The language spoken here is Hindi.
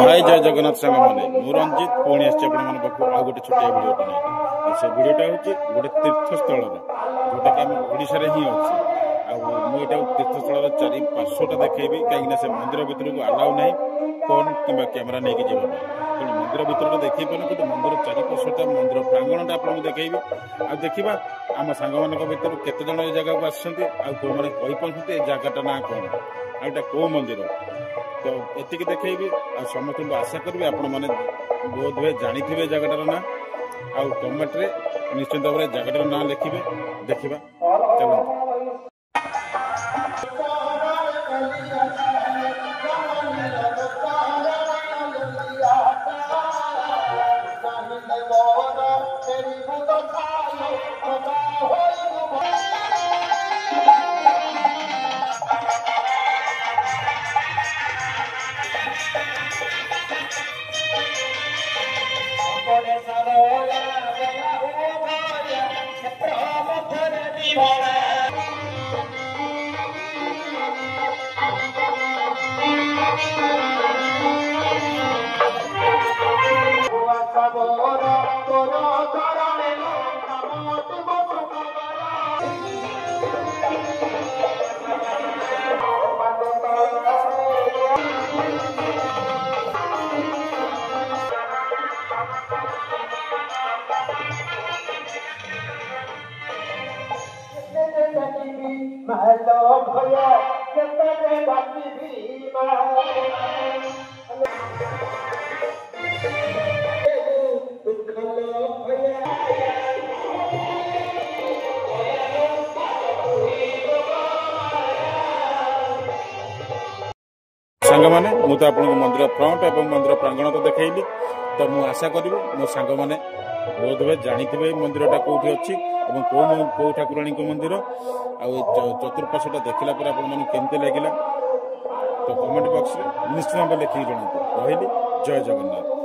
हाय जय जगन्नाथ सांग मैंने मु रंजित पुणी आसो आउ गोटे छोटिया भिडियोटे नहीं से भिडियोटा हूँ गोटे तीर्थस्थल जोटा कि आम ओडिशा ही अच्छे मुझे तीर्थस्थल 4-500टा देखी कहीं से मंदिर भितर को अलाउ ना फोन कि कैमेरा नहीं जीवन तेणु मंदिर भितर देखी पारे कि मंदिर 4-500टा मंदिर प्रांगणटा आपको देखी आ देखा आम सांग मान भर केत जन जगह को आसमें जगटा ना कौन आटा कौ मंदिर तो एतिक देखी आ समस्त आशा करी आपण मैंने बोध हुए जानी जगटार ना आ कमेंट रे निश्चित भाव में जगटार ना लिखे देखा चलते सांग मैंने मुझे आप मंदिर फ्रंट और मंदिर प्रांगण तो देखली तो मुझे आशा करी मो सांग मैंने बोध हुए जानी मंदिरटा कौटी अच्छी कौ ठाकुराणी मंदिर चतुर्पाशटा देखला केमती लगे तो कमेंट बॉक्स में निश्चित भाव लिखिक जनाते रही जय जगन्नाथ।